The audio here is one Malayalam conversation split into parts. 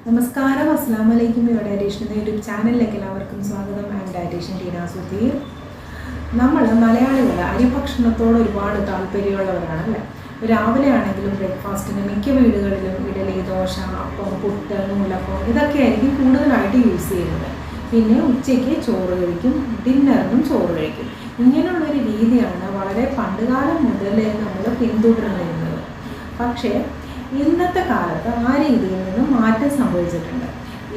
നമസ്കാരം, അസ്സലാമു അലൈക്കും. ഡയറ്റീഷ്യൻ യൂട്യൂബ് ചാനലിലേക്ക് എല്ലാവർക്കും സ്വാഗതം. I M dietitian Tinasudheer. നമ്മൾ മലയാളികൾ അരിഭക്ഷണത്തോട് ഒരുപാട് താല്പര്യമുള്ളവരാണ് അല്ലേ. രാവിലെ ആണെങ്കിലും ബ്രേക്ക്ഫാസ്റ്റിന് മിക്ക വീടുകളിലും ഇഡലി, ദോശ, അപ്പം, പുട്ട്, നൂലപ്പം ഇതൊക്കെ ആയിരിക്കും കൂടുതലായിട്ട് യൂസ് ചെയ്യുന്നത്. പിന്നെ ഉച്ചയ്ക്ക് ചോറ് കഴിക്കും, ഡിന്നറിനും ചോറ് കഴിക്കും. ഇങ്ങനെയുള്ളൊരു രീതിയാണ് വളരെ പണ്ടുകാലം മുതലേ നമ്മൾ പിന്തുടർന്നിരുന്നത്. പക്ഷേ ഇന്നത്തെ കാലത്ത് ആ രീതിയിൽ നിന്ന് മാറ്റം സംഭവിച്ചിട്ടുണ്ട്.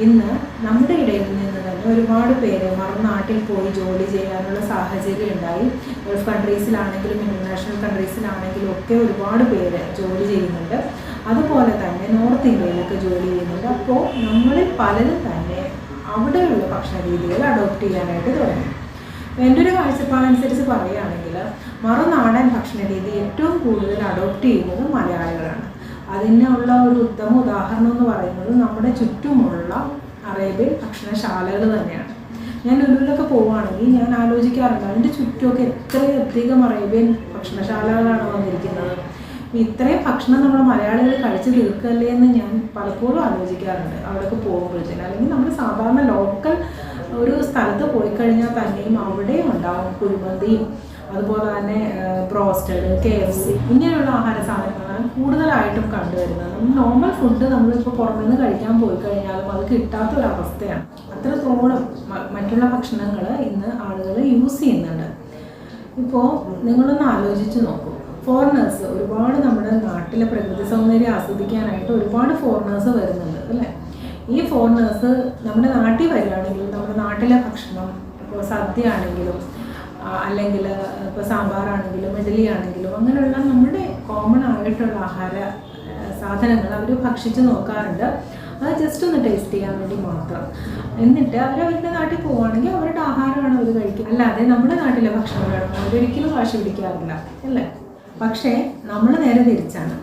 ഇന്ന് നമ്മുടെ ഇടയിൽ നിന്ന് തന്നെ ഒരുപാട് പേര് മറുനാട്ടിൽ പോയി ജോലി ചെയ്യാനുള്ള സാഹചര്യം ഉണ്ടായി. ഗൾഫ് കൺട്രീസിലാണെങ്കിലും ഇൻ്റർനാഷണൽ കൺട്രീസിലാണെങ്കിലും ഒക്കെ ഒരുപാട് പേര് ജോലി ചെയ്യുന്നുണ്ട്. അതുപോലെ തന്നെ നോർത്ത് ഇന്ത്യയിലൊക്കെ ജോലി ചെയ്യുന്നുണ്ട്. അപ്പോൾ നമ്മളിൽ പലരും തന്നെ അവിടെയുള്ള ഭക്ഷണ രീതികൾ അഡോപ്റ്റ് ചെയ്യാനായിട്ട് തുടങ്ങി. എൻ്റെ ഒരു കാഴ്ചപ്പാടനുസരിച്ച് പറയുകയാണെങ്കിൽ മറുനാടൻ ഭക്ഷണ രീതി ഏറ്റവും കൂടുതൽ അഡോപ്റ്റ് ചെയ്യുന്നത് മലയാളികളാണ്. അതിനുള്ള ഒരു ഉത്തമ ഉദാഹരണം എന്ന് പറയുന്നത് നമ്മുടെ ചുറ്റുമുള്ള അറേബ്യൻ ഭക്ഷണശാലകൾ തന്നെയാണ്. ഞാൻ ലുലുവിലൊക്കെ പോവുകയാണെങ്കിൽ ഞാൻ ആലോചിക്കാറുണ്ട്, അതിൻ്റെ ചുറ്റുമൊക്കെ എത്രയധികം അറേബ്യൻ ഭക്ഷണശാലകളാണ് വന്നിരിക്കുന്നത്. ഇത്രയും ഭക്ഷണം നമ്മൾ മലയാളികൾ കഴിച്ച് തീർക്കല്ലേ എന്ന് ഞാൻ പലപ്പോഴും ആലോചിക്കാറുണ്ട് അവിടെയൊക്കെ പോകുമ്പോഴത്തേന്. അല്ലെങ്കിൽ നമ്മൾ സാധാരണ ലോക്കൽ ഒരു സ്ഥലത്ത് പോയി കഴിഞ്ഞാൽ തന്നെയും അവിടെ ഉണ്ടാവും കുഴിമന്തിയും അതുപോലെ തന്നെ ബ്രോസ്റ്റഡ്, KFC ഇങ്ങനെയുള്ള ആഹാര സാധനങ്ങളാണ് കൂടുതലായിട്ടും കണ്ടുവരുന്നത്. നോർമൽ ഫുഡ് നമ്മളിപ്പോൾ പുറത്തുനിന്ന് കഴിക്കാൻ പോയി കഴിഞ്ഞാലും അത് കിട്ടാത്തൊരവസ്ഥയാണ്. അത്രത്തോളം മറ്റുള്ള ഭക്ഷണങ്ങൾ ഇന്ന് ആളുകൾ യൂസ് ചെയ്യുന്നുണ്ട്. ഇപ്പോൾ നിങ്ങളൊന്ന് ആലോചിച്ച് നോക്കൂ, ഫോറിനേഴ്സ് ഒരുപാട് നമ്മുടെ നാട്ടിലെ പ്രകൃതി സൗന്ദര്യം ആസ്വദിക്കാനായിട്ട് ഒരുപാട് ഫോറിനേഴ്സ് വരുന്നുണ്ട് അല്ലേ. ഈ ഫോറിനേഴ്സ് നമ്മുടെ നാട്ടിൽ വരികയാണെങ്കിലും നമ്മുടെ നാട്ടിലെ ഭക്ഷണം, ഇപ്പോൾ സദ്യ ആണെങ്കിലും അല്ലെങ്കിൽ ഇപ്പോൾ സാമ്പാറാണെങ്കിലും ഇഡ്ഡലി ആണെങ്കിലും അങ്ങനെയുള്ള നമ്മുടെ കോമൺ ആയിട്ടുള്ള ആഹാര സാധനങ്ങൾ അവർ ഭക്ഷിച്ച് നോക്കാറുണ്ട്. അത് ജസ്റ്റ് ഒന്ന് ടേസ്റ്റ് ചെയ്യാൻ വേണ്ടി മാത്രം. എന്നിട്ട് അവരവരുടെ നാട്ടിൽ പോവുകയാണെങ്കിൽ അവരുടെ ആഹാരമാണ് അവർ കഴിക്കുക. അല്ലാതെ നമ്മുടെ നാട്ടിലെ ഭക്ഷണം വേണം അവരൊരിക്കലും വാശി പിടിക്കാറില്ല അല്ലേ. പക്ഷേ നമ്മൾ നേരെ തിരിച്ചാണ്.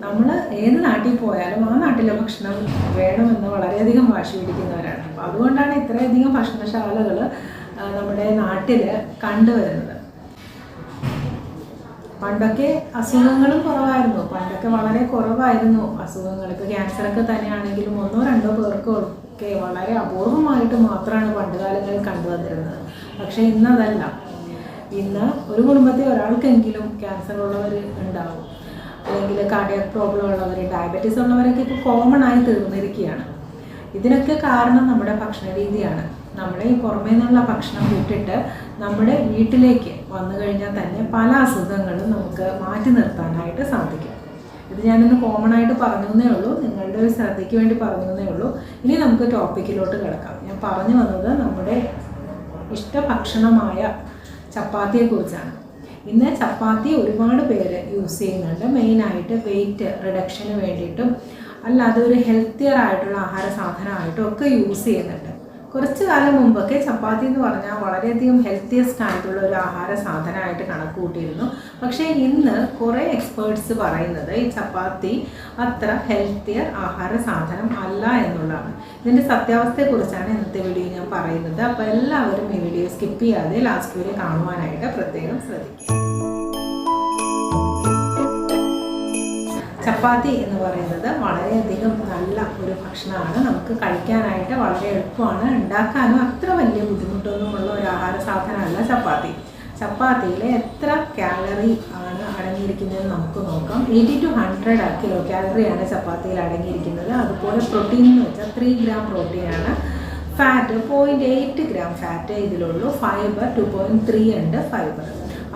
നമ്മൾ ഏത് നാട്ടിൽ പോയാലും ആ നാട്ടിലെ ഭക്ഷണം വേണമെന്ന് വളരെയധികം വാശി പിടിക്കുന്നവരാണ്. അപ്പോൾ അതുകൊണ്ടാണ് ഇത്രയധികം ഭക്ഷണശാലകൾ നമ്മുടെ നാട്ടിൽ കണ്ടുവരുന്നത്. പണ്ടൊക്കെ അസുഖങ്ങളും കുറവായിരുന്നു. പണ്ടൊക്കെ വളരെ കുറവായിരുന്നു അസുഖങ്ങൾ. ഇപ്പോൾ ക്യാൻസറൊക്കെ തന്നെയാണെങ്കിലും 1-2 പേർക്കൊക്കെ വളരെ അപൂർവമായിട്ട് മാത്രമാണ് പണ്ട് കാലങ്ങളിൽ കണ്ടുവന്നിരുന്നത്. പക്ഷേ ഇന്നതല്ല. ഇന്ന് ഒരു കുടുംബത്തിൽ ഒരാൾക്കെങ്കിലും ക്യാൻസർ ഉള്ളവർ ഉണ്ടാവും, അല്ലെങ്കിൽ കാർഡിയാക് പ്രോബ്ലം ഉള്ളവർ, ഡയബറ്റീസ് ഉള്ളവരൊക്കെ ഇപ്പോൾ കോമൺ ആയി തീർന്നിരിക്കുകയാണ്. ഇതിനൊക്കെ കാരണം നമ്മുടെ ഭക്ഷണ രീതിയാണ്. നമ്മുടെ ഈ പുറമേ നിന്നുള്ള ഭക്ഷണം വിട്ടിട്ട് നമ്മുടെ വീട്ടിലേക്ക് വന്നു കഴിഞ്ഞാൽ തന്നെ പല അസുഖങ്ങളും നമുക്ക് മാറ്റി നിർത്താനായിട്ട് സാധിക്കും. ഇത് ഞാനൊന്ന് കോമൺ ആയിട്ട് പറഞ്ഞേ ഉള്ളൂ, നിങ്ങളുടെ ഒരു ശ്രദ്ധയ്ക്ക് വേണ്ടി പറഞ്ഞേ ഉള്ളൂ. ഇനി നമുക്ക് ടോപ്പിക്കിലോട്ട് കിടക്കാം. ഞാൻ പറഞ്ഞു വന്നത് നമ്മുടെ ഇഷ്ടഭക്ഷണമായ ചപ്പാത്തിയെക്കുറിച്ചാണ്. ഇന്ന് ചപ്പാത്തി ഒരുപാട് പേര് യൂസ് ചെയ്യുന്നുണ്ട്. മെയിനായിട്ട് വെയിറ്റ് റിഡക്ഷന് വേണ്ടിയിട്ടും അല്ലാതെ ഒരു ഹെൽത്തിയർ ആയിട്ടുള്ള ആഹാര സാധനമായിട്ടും ഒക്കെ യൂസ് ചെയ്യുന്നുണ്ട്. കുറച്ച് കാലം മുമ്പൊക്കെ ചപ്പാത്തി എന്ന് പറഞ്ഞാൽ വളരെയധികം ഹെൽത്തിയസ്റ്റ് ആയിട്ടുള്ള ഒരു ആഹാര സാധനമായിട്ട് കണക്ക് കൂട്ടിയിരുന്നു. പക്ഷേ ഇന്ന് കുറേ എക്സ്പേർട്സ് പറയുന്നത് ഈ ചപ്പാത്തി അത്ര ഹെൽത്തിയർ ആഹാര സാധനം അല്ല എന്നുള്ളതാണ്. ഇതിൻ്റെ സത്യാവസ്ഥയെക്കുറിച്ചാണ് ഇന്നത്തെ വീഡിയോ ഞാൻ പറയുന്നത്. അപ്പോൾ എല്ലാവരും ഈ വീഡിയോ സ്കിപ്പ് ചെയ്യാതെ ലാസ്റ്റ് വരെ കാണുവാനായിട്ട് പ്രത്യേകം ശ്രദ്ധിക്കും. ചപ്പാത്തി എന്ന് പറയുന്നത് വളരെയധികം നല്ല ഒരു ഭക്ഷണമാണ്. നമുക്ക് കഴിക്കാനായിട്ട് വളരെ എളുപ്പമാണ്, ഉണ്ടാക്കാനും അത്ര വലിയ ബുദ്ധിമുട്ടൊന്നുമുള്ള ഒരു ആഹാര സാധനമല്ല ചപ്പാത്തി. ചപ്പാത്തിയിൽ എത്ര കാലറി ആണ് അടങ്ങിയിരിക്കുന്നതെന്ന് നമുക്ക് നോക്കാം. 80 to 100 കിലോ കാലറിയാണ് ചപ്പാത്തിയിൽ അടങ്ങിയിരിക്കുന്നത്. അതുപോലെ പ്രോട്ടീൻ എന്ന് വെച്ചാൽ 3 ഗ്രാം പ്രോട്ടീനാണ്. ഫാറ്റ് 0.8 ഗ്രാം ഫാറ്റ് ഇതിലുള്ളൂ. ഫൈബർ 2.3 ഉണ്ട് ഫൈബർ.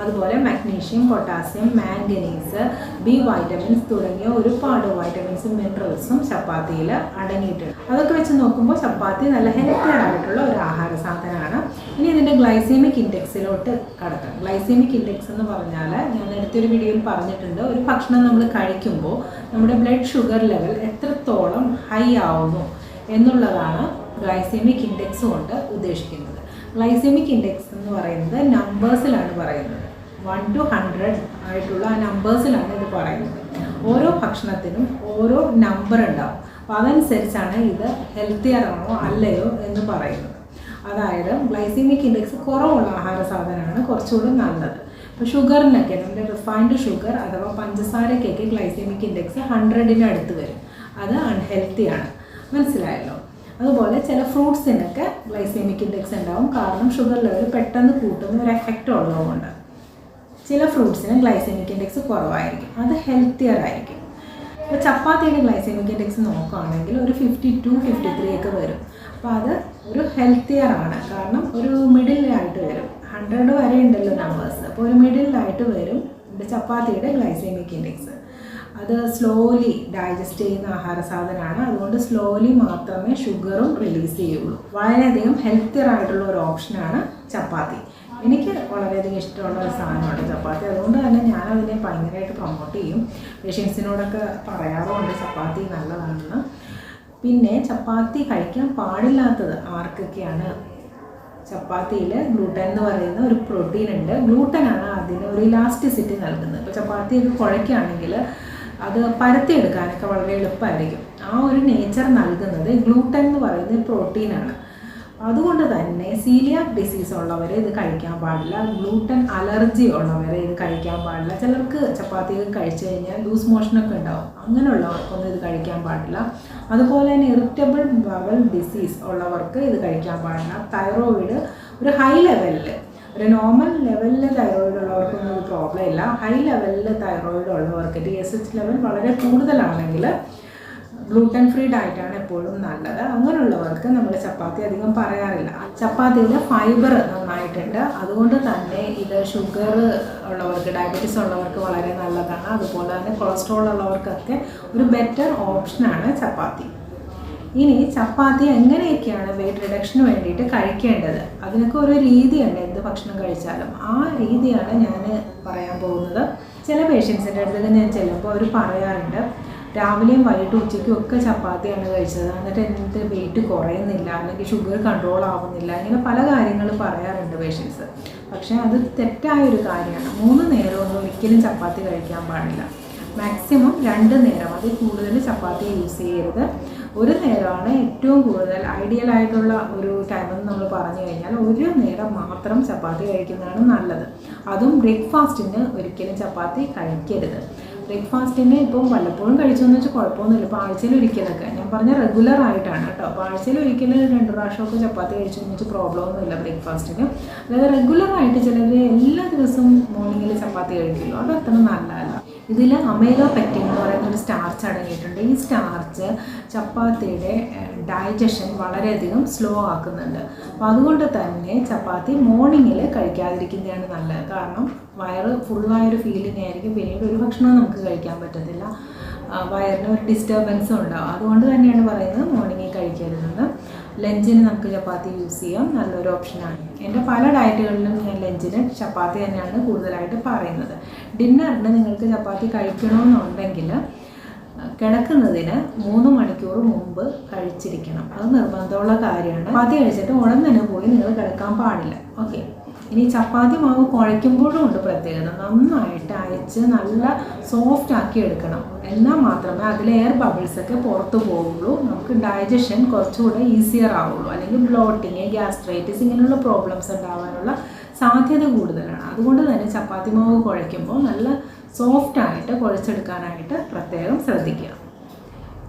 അതുപോലെ magnesium, potassium, manganese, B vitamins തുടങ്ങിയ ഒരുപാട് വൈറ്റമിൻസും മിനറൽസും ചപ്പാത്തിയിൽ അടങ്ങിയിട്ടുണ്ട്. അതൊക്കെ വെച്ച് നോക്കുമ്പോൾ ചപ്പാത്തി നല്ല ഹെൽത്തിയർ ആയിട്ടുള്ള ഒരു ആഹാര സാധനമാണ്. ഇനി ഇതിൻ്റെ ഗ്ലൈസീമിക് ഇൻഡെക്സിലോട്ട് കടക്കാം. ഗ്ലൈസീമിക് ഇൻഡെക്സ് എന്ന് പറഞ്ഞാൽ ഞാൻ നേരത്തെ ഒരു വീഡിയോയിൽ പറഞ്ഞിട്ടുണ്ട്, ഒരു ഭക്ഷണം നമ്മൾ കഴിക്കുമ്പോൾ നമ്മുടെ ബ്ലഡ് ഷുഗർ ലെവൽ എത്രത്തോളം ഹൈ ആവുന്നു എന്നുള്ളതാണ് ഗ്ലൈസീമിക് ഇൻഡെക്സ് കൊണ്ട് ഉദ്ദേശിക്കുന്നത്. ഗ്ലൈസീമിക് ഇൻഡെക്സ് എന്ന് പറയുന്നത് നമ്പേഴ്സിലാണ് പറയുന്നത്. 1 to 100 ആയിട്ടുള്ള ആ നമ്പേഴ്സിലാണ് ഇത് പറയുന്നത്. ഓരോ ഭക്ഷണത്തിനും ഓരോ നമ്പർ ഉണ്ടാവും. അപ്പോൾ അതനുസരിച്ചാണ് ഇത് ഹെൽത്തിയർ ആണോ അല്ലയോ എന്ന് പറയുന്നത്. അതായത് ഗ്ലൈസീമിക് ഇൻഡെക്സ് കുറവുള്ള ആഹാര സാധനമാണ് കുറച്ചുകൂടി നല്ലത്. ഇപ്പോൾ ഷുഗറിനൊക്കെ നമ്മുടെ റിഫൈൻഡ് ഷുഗർ അഥവാ പഞ്ചസാരക്കൊക്കെ ഗ്ലൈസീമിക് ഇൻഡെക്സ് 100ന് അടുത്ത് വരും. അത് അൺഹെൽത്തിയാണ്. മനസ്സിലായല്ലോ. അതുപോലെ ചില ഫ്രൂട്ട്സിനൊക്കെ ഗ്ലൈസെമിക് ഇൻഡെക്സ് ഉണ്ടാവും, കാരണം ഷുഗർ ലെവൽ പെട്ടെന്ന് കൂട്ടുന്ന ഒരു എഫക്റ്റ് ഉള്ളതുകൊണ്ട്. ചില ഫ്രൂട്ട്സിന് ഗ്ലൈസെമിക് ഇൻഡെക്സ് കുറവായിരിക്കും, അത് ഹെൽത്തിയർ ആയിരിക്കും. ഇപ്പോൾ ചപ്പാത്തിയുടെ ഗ്ലൈസെമിക് ഇൻഡെക്സ് നോക്കുകയാണെങ്കിൽ ഒരു 52, 53 ഒക്കെ വരും. അപ്പോൾ അത് ഒരു ഹെൽത്തിയർ ആണ്, കാരണം ഒരു മിഡിലായിട്ട് വരും. 100 വരെ ഉണ്ടല്ലോ നമ്പേഴ്സ്, അപ്പോൾ ഒരു മിഡിലായിട്ട് വരും ചപ്പാത്തിയുടെ ഗ്ലൈസെമിക് ഇൻഡെക്സ്. അത് സ്ലോലി ഡൈജസ്റ്റ് ചെയ്യുന്ന ആഹാര സാധനമാണ്, അതുകൊണ്ട് സ്ലോലി മാത്രമേ ഷുഗറും റിലീസ് ചെയ്യുള്ളൂ. വളരെയധികം ഹെൽത്തിയർ ആയിട്ടുള്ള ഒരു ഓപ്ഷനാണ് ചപ്പാത്തി. എനിക്ക് വളരെയധികം ഇഷ്ടമുള്ള ഒരു സാധനമാണ് ചപ്പാത്തി, അതുകൊണ്ട് തന്നെ ഞാനതിനെ ഭയങ്കരമായിട്ട് പ്രൊമോട്ട് ചെയ്യും. പേഷ്യൻസിനോടൊക്കെ പറയാറുമുണ്ട് ചപ്പാത്തി നല്ലതാണെന്ന്. പിന്നെ ചപ്പാത്തി കഴിക്കാൻ പാടില്ലാത്തത് ആർക്കൊക്കെയാണ്? ചപ്പാത്തിയിൽ ഗ്ലൂട്ടൻ എന്ന് പറയുന്ന ഒരു പ്രോട്ടീൻ ഉണ്ട്. ഗ്ലൂട്ടനാണ് അതിന് ഒരു ഇലാസ്റ്റിസിറ്റി നൽകുന്നത്. ഇപ്പോൾ ചപ്പാത്തിയൊക്കെ കുഴയ്ക്കുകയാണെങ്കിൽ അത് പരത്തിയെടുക്കാനൊക്കെ വളരെ എളുപ്പമായിരിക്കും. ആ ഒരു നേച്ചർ നൽകുന്നത് ഗ്ലൂട്ടൻ എന്ന് പറയുന്ന പ്രോട്ടീനാണ്. അതുകൊണ്ട് തന്നെ സീലിയാക് ഡിസീസ് ഉള്ളവർ ഇത് കഴിക്കാൻ പാടില്ല, ഗ്ലൂട്ടൻ അലർജി ഉള്ളവർ ഇത് കഴിക്കാൻ പാടില്ല. ചിലർക്ക് ചപ്പാത്തിയൊക്കെ കഴിച്ചു കഴിഞ്ഞാൽ ലൂസ് മോഷനൊക്കെ ഉണ്ടാവും, അങ്ങനെയുള്ളവർക്കൊന്നും ഇത് കഴിക്കാൻ പാടില്ല. അതുപോലെ തന്നെ ഇറിറ്റബിൾ ബവൽ ഡിസീസ് ഉള്ളവർക്ക് ഇത് കഴിക്കാൻ പാടില്ല. തൈറോയിഡ് ഒരു ഹൈ ലെവലിൽ, ഒരു നോർമൽ ലെവലിൽ തൈറോയിഡ് ഉള്ളവർക്കൊന്നും ഒരു പ്രോബ്ലം ഇല്ല. ഹൈ ലെവലിൽ തൈറോയിഡ് ഉള്ളവർക്ക് TSH ലെവൽ വളരെ കൂടുതലാണെങ്കിൽ ഗ്ലൂട്ടൻ ഫ്രീ ഡയറ്റാണ് എപ്പോഴും നല്ലത്. അങ്ങനെയുള്ളവർക്ക് നമ്മൾ ചപ്പാത്തി അധികം പറയാറില്ല. ചപ്പാത്തിയിൽ ഫൈബർ നന്നായിട്ടുണ്ട്, അതുകൊണ്ട് തന്നെ ഇത് ഷുഗർ ഉള്ളവർക്ക്, ഡയബറ്റീസ് ഉള്ളവർക്ക് വളരെ നല്ലതാണ്. അതുപോലെ തന്നെ കൊളസ്ട്രോൾ ഉള്ളവർക്കൊക്കെ ഒരു ബെറ്റർ ഓപ്ഷനാണ് ചപ്പാത്തി. ഇനി ചപ്പാത്തി എങ്ങനെയൊക്കെയാണ് വെയിറ്റ് റിഡക്ഷന് വേണ്ടിയിട്ട് കഴിക്കേണ്ടത്? അതിനൊക്കെ ഒരു രീതിയുണ്ട് എന്ത് ഭക്ഷണം കഴിച്ചാലും. ആ രീതിയാണ് ഞാൻ പറയാൻ പോകുന്നത്. ചില പേഷ്യൻസിൻ്റെ അടുത്തേക്ക് ഞാൻ ചെല്ലുമ്പോൾ അവർ പറയാറുണ്ട്, രാവിലെയും വൈകിട്ടും ഉച്ചയ്ക്കും ഒക്കെ ചപ്പാത്തിയാണ് കഴിച്ചത്, എന്നിട്ട് എന്നിട്ട് വെയിറ്റ് കുറയുന്നില്ല, അല്ലെങ്കിൽ ഷുഗർ കൺട്രോൾ ആവുന്നില്ല, ഇങ്ങനെ പല കാര്യങ്ങളും പറയാറുണ്ട് പേഷ്യൻസ്. പക്ഷേ അത് തെറ്റായൊരു കാര്യമാണ്. 3 നേരമൊന്നും ഒരിക്കലും ചപ്പാത്തി കഴിക്കാൻ പാടില്ല. മാക്സിമം 2 നേരം, അതിൽ കൂടുതൽ ചപ്പാത്തി യൂസ് ചെയ്യരുത്. ഒരു നേരമാണ് ഏറ്റവും കൂടുതൽ ഐഡിയൽ ആയിട്ടുള്ള ഒരു ടൈമെന്ന് നമ്മൾ പറഞ്ഞു കഴിഞ്ഞാൽ 1 നേരം മാത്രം ചപ്പാത്തി കഴിക്കുന്നതാണ് നല്ലത്. അതും ബ്രേക്ക്ഫാസ്റ്റിന് ഒരിക്കലും ചപ്പാത്തി കഴിക്കരുത്. ബ്രേക്ക്ഫാസ്റ്റിന് ഇപ്പം വല്ലപ്പോഴും കഴിച്ചതെന്ന് വെച്ചാൽ കുഴപ്പമൊന്നുമില്ല. ഇപ്പോൾ ആഴ്ചയിൽ ഒരിക്കലൊക്കെ, ഞാൻ പറഞ്ഞ റെഗുലർ ആയിട്ടാണ് കേട്ടോ. അപ്പോൾ ആഴ്ചയിൽ ഒരിക്കലും 2 പ്രാവശ്യമൊക്കെ ചപ്പാത്തി കഴിച്ചതെന്ന് വെച്ചാൽ പ്രോബ്ലമൊന്നുമില്ല ബ്രേക്ക്ഫാസ്റ്റിന്. അതായത് റെഗുലറായിട്ട് ചിലർ എല്ലാ ദിവസവും മോർണിംഗിൽ ചപ്പാത്തി കഴിക്കുള്ളൂ, അത് അത്ര നല്ലതല്ല. ഇതിൽ അമൈലോപെക്റ്റിൻ എന്ന് പറയുന്ന ഒരു സ്റ്റാർച്ച് അടങ്ങിയിട്ടുണ്ട്. ഈ സ്റ്റാർച്ച് ചപ്പാത്തിയുടെ ഡൈജഷൻ വളരെയധികം സ്ലോ ആക്കുന്നുണ്ട്. അപ്പോൾ അതുകൊണ്ട് തന്നെ ചപ്പാത്തി മോർണിംഗിൽ കഴിക്കാതിരിക്കുന്നതാണ് നല്ലത്. കാരണം വയറ് ഫുള്ളായൊരു ഫീലിംഗ് ആയിരിക്കും, പിന്നീട് ഒരു ഭക്ഷണവും നമുക്ക് കഴിക്കാൻ പറ്റത്തില്ല, വയറിന് ഒരു ഡിസ്റ്റർബൻസും ഉണ്ടാവും. അതുകൊണ്ട് തന്നെയാണ് പറയുന്നത് മോർണിംഗിൽ കഴിക്കരുതെന്ന്. ലഞ്ചിന് നമുക്ക് ചപ്പാത്തി യൂസ് ചെയ്യാം, നല്ലൊരു ഓപ്ഷനാണ്. എൻ്റെ പല ഡയറ്റുകളിലും ഞാൻ ലഞ്ചിന് ചപ്പാത്തി തന്നെയാണ് കൂടുതലായിട്ട് പറയുന്നത്. ഡിന്നറിന് നിങ്ങൾക്ക് ചപ്പാത്തി കഴിക്കണമെന്നുണ്ടെങ്കിൽ കിടക്കുന്നതിന് 3 മണിക്കൂർ മുമ്പ് കഴിച്ചിരിക്കണം. അത് നിർബന്ധമുള്ള കാര്യമാണ്. ചപ്പാത്തി കഴിച്ചിട്ട് ഉടൻ തന്നെ പോയി നിങ്ങൾ കിടക്കാൻ പാടില്ല. ഓക്കെ. ഇനി ചപ്പാത്തി മാവ് കുഴയ്ക്കുമ്പോഴും ഉണ്ട് പ്രത്യേകത. നന്നായിട്ട് അയച്ച് നല്ല സോഫ്റ്റ് ആക്കി എടുക്കണം, എന്നാൽ മാത്രമേ അതിലെ എയർ ബബിൾസൊക്കെ പുറത്ത് പോവുള്ളൂ. നമുക്ക് ഡൈജഷൻ കുറച്ചുകൂടെ ഈസിയർ ആവുള്ളൂ. അല്ലെങ്കിൽ ബ്ലോട്ടിങ്, ഗ്യാസ്ട്രൈറ്റിസ് ഇങ്ങനെയുള്ള പ്രോബ്ലംസ് ഉണ്ടാവാനുള്ള സാധ്യത കൂടുതലാണ്. അതുകൊണ്ട് തന്നെ ചപ്പാത്തി മാവ് കുഴയ്ക്കുമ്പോൾ നല്ല സോഫ്റ്റായിട്ട് കുഴച്ചെടുക്കാനായിട്ട് പ്രത്യേകം ശ്രദ്ധിക്കുക.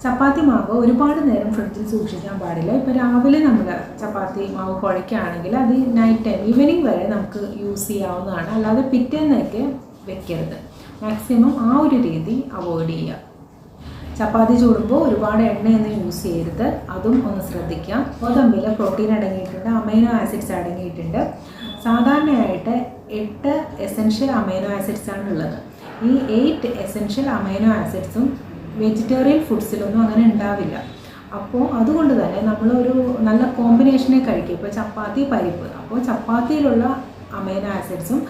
ചപ്പാത്തി മാവ് ഒരുപാട് നേരം ഫ്രിഡ്ജിൽ സൂക്ഷിക്കാൻ പാടില്ല. ഇപ്പോൾ രാവിലെ നമ്മൾ ചപ്പാത്തി മാവ് കുഴയ്ക്കുകയാണെങ്കിൽ അത് നൈറ്റ് ടൈം, ഈവനിങ് വരെ നമുക്ക് യൂസ് ചെയ്യാവുന്നതാണ്. അല്ലാതെ പിറ്റേന്നൊക്കെ വെക്കരുത്. മാക്സിമം ആ ഒരു രീതി അവോയ്ഡ് ചെയ്യുക. ചപ്പാത്തി ചൂടുമ്പോൾ ഒരുപാട് എണ്ണയൊന്നും യൂസ് ചെയ്യരുത്, അതും ഒന്ന് ശ്രദ്ധിക്കുക. ഗോതമ്പിൽ പ്രോട്ടീൻ അടങ്ങിയിട്ടുണ്ട്, അമൈനോ ആസിഡ്സ് അടങ്ങിയിട്ടുണ്ട്. സാധാരണയായിട്ട് 8 എസെൻഷ്യൽ അമൈനോ ആസിഡ്സാണ് ഉള്ളത്. ഈ 8 എസെൻഷ്യൽ അമൈനോ ആസിഡ്സും വെജിറ്റേറിയൻ ഫുഡ്സിലൊന്നും അങ്ങനെ ഉണ്ടാവില്ല. അപ്പോൾ അതുകൊണ്ട് തന്നെ നമ്മളൊരു നല്ല കോമ്പിനേഷനെ കഴിക്കും. ഇപ്പോൾ ചപ്പാത്തി പരിപ്പ്, അപ്പോൾ ചപ്പാത്തിയിലുള്ള അമൈനോ ആസിഡ്സും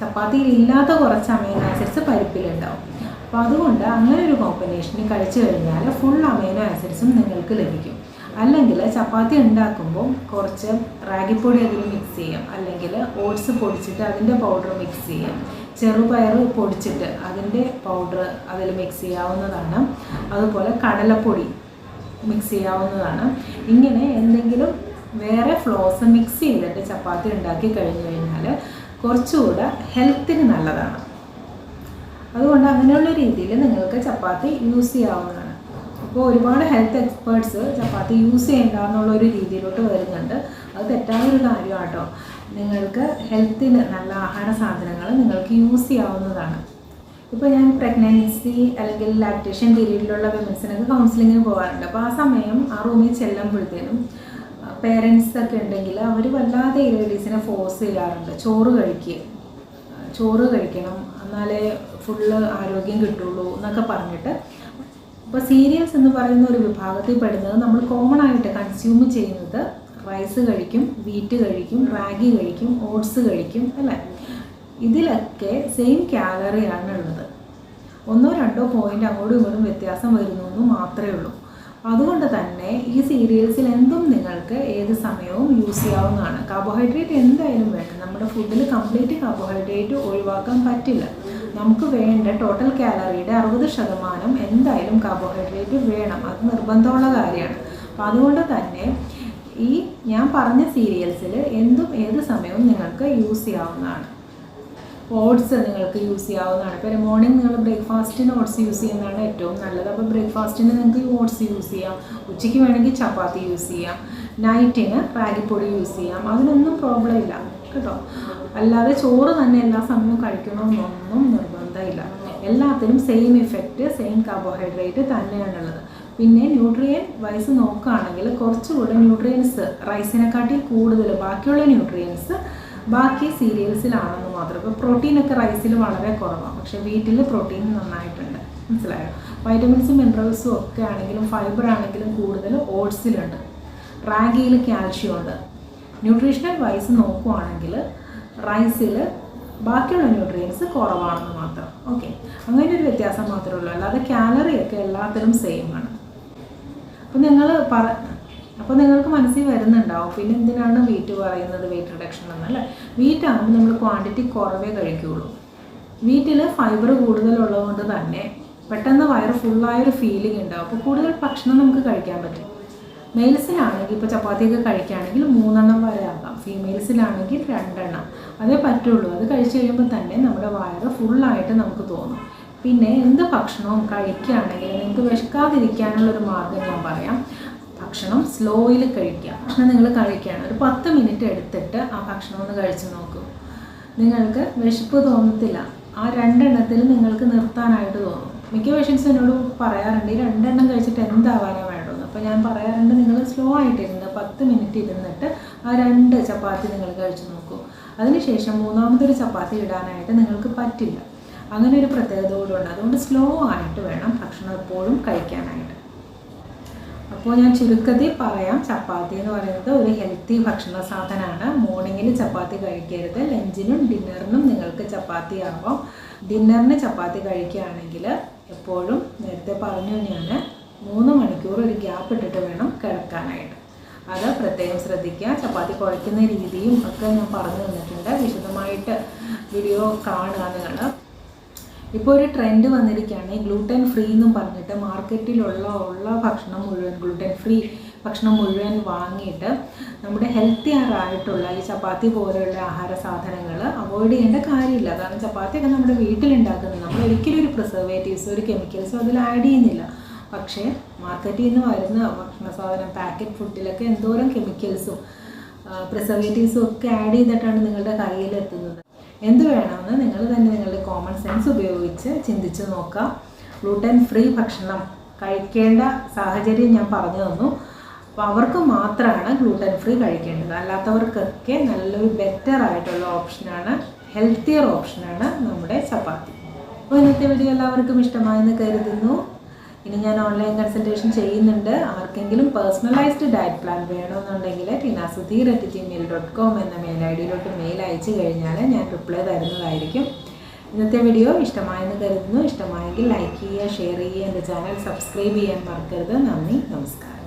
ചപ്പാത്തിയിലില്ലാത്ത കുറച്ച് അമൈനോ ആസിഡ്സ് പരിപ്പിലുണ്ടാവും. അപ്പോൾ അതുകൊണ്ട് അങ്ങനെ ഒരു കോമ്പിനേഷന് കഴിച്ചു കഴിഞ്ഞാൽ ഫുൾ അമൈനോ ആസിഡ്സും നിങ്ങൾക്ക് ലഭിക്കും. അല്ലെങ്കിൽ ചപ്പാത്തി ഉണ്ടാക്കുമ്പോൾ കുറച്ച് റാഗിപ്പൊടി അതിൽ മിക്സ് ചെയ്യാം, അല്ലെങ്കിൽ ഓട്സ് പൊടിച്ചിട്ട് അതിൻ്റെ പൗഡർ മിക്സ് ചെയ്യാം, ചെറുപയർ പൊടിച്ചിട്ട് അതിൻ്റെ പൗഡർ അതിൽ മിക്സ് ചെയ്യാവുന്നതാണ്. അതുപോലെ കടലപ്പൊടി മിക്സ് ചെയ്യാവുന്നതാണ്. ഇങ്ങനെ എന്തെങ്കിലും വേറെ ഫ്ലോസ് മിക്സ് ചെയ്തിട്ട് ചപ്പാത്തി ഉണ്ടാക്കി കഴിഞ്ഞ് കഴിഞ്ഞാൽ കുറച്ചുകൂടെ ഹെൽത്തിന് നല്ലതാണ്. അതുകൊണ്ട് അങ്ങനെയുള്ള രീതിയിൽ നിങ്ങൾക്ക് ചപ്പാത്തി യൂസ് ചെയ്യാവുന്നതാണ്. അപ്പോൾ ഒരുപാട് ഹെൽത്ത് എക്സ്പേർട്സ് ചപ്പാത്തി യൂസ് ചെയ്യേണ്ട എന്നുള്ളൊരു രീതിയിലോട്ട് വരുന്നുണ്ട്. അത് തെറ്റായൊരു കാര്യമാണ് കേട്ടോ. നിങ്ങൾക്ക് ഹെൽത്തിന് നല്ല ആഹാര സാധനങ്ങൾ നിങ്ങൾക്ക് യൂസ് ചെയ്യാവുന്നതാണ്. ഇപ്പോൾ ഞാൻ പ്രഗ്നൻസി അല്ലെങ്കിൽ ലാക്ടേഷൻ പീരീഡിലുള്ള വിമൻസിനൊക്കെ കൗൺസിലിങ്ങിന് പോകാറുണ്ട്. അപ്പോൾ ആ സമയം ആ റൂമിൽ ചെല്ലുമ്പോഴത്തേനും പേരൻസ് ഒക്കെ ഉണ്ടെങ്കിൽ അവർ വല്ലാതെ ഈ ലേഡീസിനെ ഫോഴ്സ് ചെയ്യാറുണ്ട്. ചോറ് കഴിക്കണം എന്നാലേ ഫുള്ള് ആരോഗ്യം കിട്ടുള്ളൂ എന്നൊക്കെ പറഞ്ഞിട്ട്. അപ്പോൾ സീരിയൽസ് എന്ന് പറയുന്ന ഒരു വിഭാഗത്തിൽ പെടുന്നത് നമ്മൾ കോമൺ ആയിട്ട് കൺസ്യൂം ചെയ്യുന്നത് റൈസ് കഴിക്കും, വീറ്റ് കഴിക്കും, റാഗി കഴിക്കും, ഓട്സ് കഴിക്കും അല്ലേ. ഇതിലൊക്കെ സെയിം കാലറിയാണ് ഉള്ളത്. 1-2 പോയിൻ്റ് അങ്ങോട്ടും ഇങ്ങോട്ടും വ്യത്യാസം വരുന്നു മാത്രമേ ഉള്ളൂ. അതുകൊണ്ട് തന്നെ ഈ സീരിയൽസിൽ എന്തും നിങ്ങൾക്ക് ഏത് സമയവും യൂസ് ചെയ്യാവുന്നതാണ്. കാർബോഹൈഡ്രേറ്റ് എന്തായാലും വേണം. നമ്മുടെ ഫുഡിൽ കംപ്ലീറ്റ് കാർബോഹൈഡ്രേറ്റ് ഒഴിവാക്കാൻ പറ്റില്ല. നമുക്ക് വേണ്ട ടോട്ടൽ കാലറിയുടെ 60% എന്തായാലും കാർബോഹൈഡ്രേറ്റ് വേണം. അത് നിർബന്ധമുള്ള കാര്യമാണ്. അപ്പോൾ അതുകൊണ്ട് തന്നെ ഈ ഞാൻ പറഞ്ഞ സീരിയൽസിൽ എന്തും ഏത് സമയവും നിങ്ങൾക്ക് യൂസ് ചെയ്യാവുന്നതാണ്. ഓട്സ് നിങ്ങൾക്ക് യൂസ് ചെയ്യാവുന്നതാണ്. ഇപ്പോൾ മോർണിംഗ് നിങ്ങൾ ബ്രേക്ക്ഫാസ്റ്റിന് ഓട്സ് യൂസ് ചെയ്യുന്നതാണ് ഏറ്റവും നല്ലത്. അപ്പോൾ ബ്രേക്ക്ഫാസ്റ്റിന് നിങ്ങൾക്ക് ഓട്സ് യൂസ് ചെയ്യാം. ഉച്ചയ്ക്ക് വേണമെങ്കിൽ ചപ്പാത്തി യൂസ് ചെയ്യാം. നൈറ്റിന് റാഗിപ്പൊടി യൂസ് ചെയ്യാം. അതിനൊന്നും പ്രോബ്ലം ഇല്ല കേട്ടോ. അല്ലാതെ ചോറ് തന്നെ എല്ലാ സമയവും കഴിക്കണമെന്നൊന്നും നിർബന്ധമില്ല. എല്ലാത്തിനും സെയിം ഇഫക്റ്റ്, സെയിം കാർബോഹൈഡ്രേറ്റ് തന്നെയാണുള്ളത്. പിന്നെ ന്യൂട്രിയൻ വൈസ് നോക്കുകയാണെങ്കിൽ കുറച്ചുകൂടെ ന്യൂട്രിയൻസ് റൈസിനെക്കാട്ടി കൂടുതൽ ബാക്കിയുള്ള ന്യൂട്രിയൻസ് ബാക്കി സീരിയൽസിലാണെന്ന് മാത്രം. ഇപ്പോൾ പ്രോട്ടീനൊക്കെ റൈസിൽ വളരെ കുറവാണ്, പക്ഷേ വീട്ടിൽ പ്രോട്ടീൻ നന്നായിട്ടുണ്ട്. മനസ്സിലായോ? വൈറ്റമിൻസും മിനറൽസും ഒക്കെ ആണെങ്കിലും ഫൈബർ ആണെങ്കിലും കൂടുതൽ ഓട്സിലുണ്ട്. റാഗിയിൽ കാൽഷ്യം ഉണ്ട്. ന്യൂട്രീഷണൽ വൈസ് നോക്കുവാണെങ്കിൽ റൈസിൽ ബാക്കിയുള്ള ന്യൂട്രിയൻസ് കുറവാണെന്ന് മാത്രം. ഓക്കെ, അങ്ങനെ ഒരു വ്യത്യാസം മാത്രമേ ഉള്ളൂ. അല്ലാതെ കാലറിയൊക്കെ എല്ലാത്തിലും സെയിം ആണ്. അപ്പോൾ നിങ്ങൾക്ക് മനസ്സിൽ വരുന്നുണ്ടാവും പിന്നെ എന്തിനാണ് വീറ്റ് പറയുന്നത്, വെയിറ്റ് റിഡക്ഷൻ എന്നല്ലേ. വീറ്റ് ആകുമ്പോൾ നമ്മൾ ക്വാണ്ടിറ്റി കുറവേ കഴിക്കുകയുള്ളൂ. വീറ്റിൽ ഫൈബർ കൂടുതലുള്ളതുകൊണ്ട് തന്നെ പെട്ടെന്ന് വയറ് ഫുള്ളായൊരു ഫീലിംഗ് ഉണ്ടാവും. അപ്പോൾ കൂടുതൽ ഭക്ഷണം നമുക്ക് കഴിക്കാൻ പറ്റും. മെയിൽസിലാണെങ്കിൽ ഇപ്പോൾ ചപ്പാത്തിയൊക്കെ കഴിക്കുകയാണെങ്കിൽ 3 വരെ ആകാം. ഫീമെയിൽസിലാണെങ്കിൽ 2 അതേ പറ്റുള്ളൂ. അത് കഴിച്ച് കഴിയുമ്പോൾ തന്നെ നമ്മുടെ വയറ് ഫുള്ളായിട്ട് നമുക്ക് തോന്നും. പിന്നെ എന്ത് ഭക്ഷണവും കഴിക്കുകയാണെങ്കിൽ നിങ്ങൾക്ക് വിശക്കാതിരിക്കാനുള്ളൊരു മാർഗ്ഗം ഞാൻ പറയാം. ഭക്ഷണം സ്ലോയിൽ കഴിക്കുക. ഭക്ഷണം നിങ്ങൾ കഴിക്കുകയാണ്, ഒരു 10 മിനിറ്റ് എടുത്തിട്ട് ആ ഭക്ഷണം ഒന്ന് കഴിച്ച് നോക്കൂ. നിങ്ങൾക്ക് വിശപ്പ് തോന്നത്തില്ല. ആ 2 നിങ്ങൾക്ക് നിർത്താനായിട്ട് തോന്നും. മിക്ക പേഷ്യൻസ് എന്നോട് പറയാറുണ്ട് ഈ 2 കഴിച്ചിട്ട് എന്താവാനാണ് വേണ്ടതെന്ന്. അപ്പോൾ ഞാൻ പറയാറുണ്ട് നിങ്ങൾ സ്ലോ ആയിട്ടിരുന്ന് 10 മിനിറ്റ് ഇരുന്നിട്ട് ആ 2 ചപ്പാത്തി നിങ്ങൾ കഴിച്ച് നോക്കൂ. അതിനുശേഷം 3ാമതൊരു ചപ്പാത്തി ഇടാനായിട്ട് നിങ്ങൾക്ക് പറ്റില്ല. അങ്ങനെ ഒരു പ്രത്യേകത കൂടെ ഉണ്ട്. അതുകൊണ്ട് സ്ലോ ആയിട്ട് വേണം ഭക്ഷണം എപ്പോഴും കഴിക്കാനായിട്ട്. അപ്പോൾ ഞാൻ ചുരുക്കത്തിൽ പറയാം, ചപ്പാത്തി എന്ന് പറയുന്നത് ഒരു ഹെൽത്തി ഭക്ഷണ സാധനമാണ്. മോർണിംഗിൽ ചപ്പാത്തി കഴിക്കരുത്. ലഞ്ചിനും ഡിന്നറിനും നിങ്ങൾക്ക് ചപ്പാത്തി ആവാം. ഡിന്നറിന് ചപ്പാത്തി കഴിക്കുകയാണെങ്കിൽ എപ്പോഴും നേരത്തെ പറഞ്ഞു ഞാൻ 3 മണിക്കൂർ ഒരു ഗ്യാപ്പ് ഇട്ടിട്ട് വേണം കിടക്കാനായിട്ട്. അത് പ്രത്യേകം ശ്രദ്ധിക്കുക. ചപ്പാത്തി കുഴയ്ക്കുന്ന രീതിയും ഒക്കെ ഞാൻ പറഞ്ഞു തന്നിട്ടുണ്ട്. വിശദമായിട്ട് വീഡിയോ കാണുക നിങ്ങൾ. ഇപ്പോൾ ഒരു ട്രെൻഡ് വന്നിരിക്കുകയാണ് ഈ ഗ്ലൂട്ടൻ ഫ്രീ എന്നും പറഞ്ഞിട്ട് മാർക്കറ്റിലുള്ള ഭക്ഷണം മുഴുവൻ ഗ്ലൂട്ടൻ ഫ്രീ ഭക്ഷണം മുഴുവൻ വാങ്ങിയിട്ട് നമ്മുടെ ഹെൽത്തി ആയിട്ടുള്ള ഈ ചപ്പാത്തി പോലെയുള്ള ആഹാര സാധനങ്ങൾ അവോയ്ഡ് ചെയ്യേണ്ട കാര്യമില്ല. കാരണം ചപ്പാത്തിയൊക്കെ നമ്മുടെ വീട്ടിലുണ്ടാക്കുന്നത് നമ്മൾ ഒരിക്കലും ഒരു പ്രിസർവേറ്റീവ്സോ ഒരു കെമിക്കൽസോ അതിൽ ആഡ് ചെയ്യുന്നില്ല. പക്ഷേ മാർക്കറ്റിൽ നിന്ന് വരുന്ന ഭക്ഷണ സാധനം പാക്കറ്റ് ഫുഡിലൊക്കെ എന്തോരം കെമിക്കൽസും പ്രിസർവേറ്റീവ്സും ഒക്കെ ആഡ് ചെയ്തിട്ടാണ് നിങ്ങളുടെ കയ്യിലെത്തുന്നത്. എന്ത് വേണമെന്ന് നിങ്ങൾ തന്നെ നിങ്ങളുടെ കോമൺ സെൻസ് ഉപയോഗിച്ച് ചിന്തിച്ച് നോക്കുക. ഗ്ലൂട്ടൻ ഫ്രീ ഭക്ഷണം കഴിക്കേണ്ട സാഹചര്യം ഞാൻ പറഞ്ഞു തന്നു. അപ്പോൾ അവർക്ക് മാത്രമാണ് ഗ്ലൂട്ടൻ ഫ്രീ കഴിക്കേണ്ടത്. അല്ലാത്തവർക്കൊക്കെ നല്ലൊരു ബെറ്റർ ആയിട്ടുള്ള ഓപ്ഷനാണ്, ഹെൽത്തിയർ ഓപ്ഷനാണ് നമ്മുടെ ചപ്പാത്തി. അപ്പോൾ ഇന്നത്തെ വീഡിയോ എല്ലാവർക്കും ഇഷ്ടമായെന്ന് കരുതുന്നു. ഇനി ഞാൻ ഓൺലൈൻ കൺസൾട്ടേഷൻ ചെയ്യുന്നുണ്ട്. ആർക്കെങ്കിലും പേഴ്സണലൈസ്ഡ് ഡയറ്റ് പ്ലാൻ വേണമെന്നുണ്ടെങ്കിൽ teenasudheer@gmail.com എന്ന മെയിൽ ഐഡിയിലോട്ട് മെയിൽ അയച്ചു കഴിഞ്ഞാൽ ഞാൻ റിപ്ലൈ തരുന്നതായിരിക്കും. ഇന്നത്തെ വീഡിയോ ഇഷ്ടമായെന്ന് കരുതുന്നു. ഇഷ്ടമായെങ്കിൽ ലൈക്ക് ചെയ്യുക, ഷെയർ ചെയ്യുക, എൻ്റെ ചാനൽ സബ്സ്ക്രൈബ് ചെയ്യാൻ മറക്കരുത്. നന്ദി, നമസ്കാരം.